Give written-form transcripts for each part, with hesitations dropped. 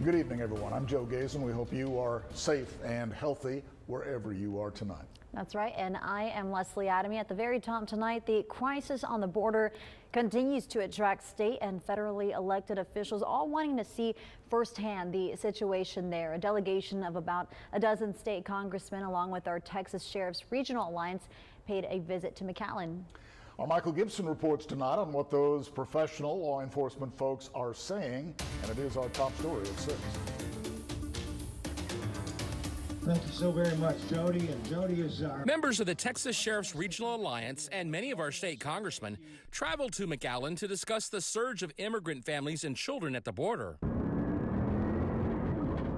Good evening, everyone. I'm Joe Gazen. We hope you are safe and healthy wherever you are tonight. That's right, and I am Leslie Adamy. At the very top tonight, the crisis on the border continues to attract state and federally elected officials, all wanting to see firsthand the situation there. A delegation of about a dozen state congressmen, along with our Texas Sheriff's Regional Alliance, paid a visit to McAllen. Our Michael Gibson reports tonight on what those professional law enforcement folks are saying, and it is our top story at 6. Thank you so very much, Jody. And Jody is our... Members of the Texas Sheriff's Regional Alliance and many of our state congressmen traveled to McAllen to discuss the surge of immigrant families and children at the border.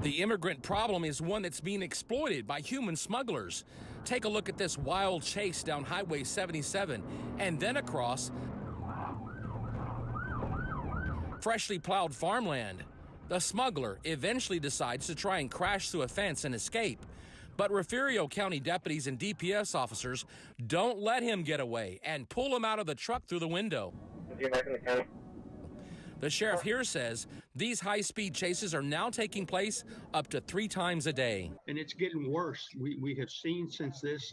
The immigrant problem is one that's being exploited by human smugglers. Take a look at this wild chase down Highway 77 and then across freshly plowed farmland. The smuggler eventually decides to try and crash through a fence and escape. But Refugio County deputies and DPS officers don't let him get away and pull him out of the truck through the window. The sheriff here says these high-speed chases are now taking place up to 3 times a day. And it's getting worse. We have seen since this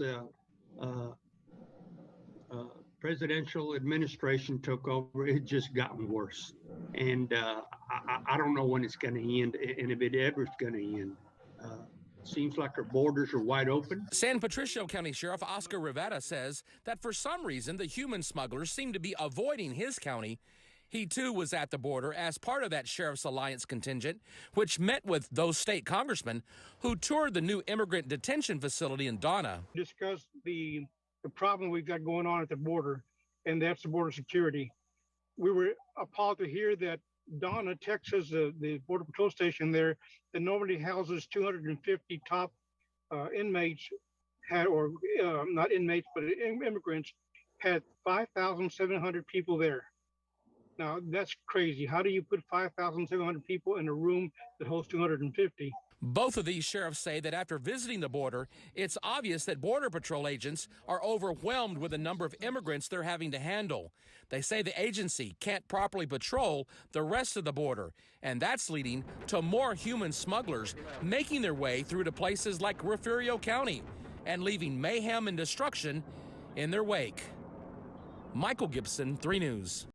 presidential administration took over, it just gotten worse. And I don't know when it's going to end, and if it ever is going to end. Seems like our borders are wide open. San Patricio County Sheriff Oscar Rivera says that for some reason the human smugglers seem to be avoiding his county. He too was at the border as part of that Sheriff's Alliance contingent, which met with those state congressmen who toured the new immigrant detention facility in Donna. Discuss the problem we've got going on at the border, and that's the border security. We were appalled to hear that Donna, Texas, the Border Patrol station there, that normally houses 250 top inmates, not inmates, but immigrants, had 5,700 people there. Now, that's crazy. How do you put 5,700 people in a room that holds 250? Both of these sheriffs say that after visiting the border, it's obvious that Border Patrol agents are overwhelmed with the number of immigrants they're having to handle. They say the agency can't properly patrol the rest of the border, and that's leading to more human smugglers making their way through to places like Refugio County and leaving mayhem and destruction in their wake. Michael Gibson, 3 News.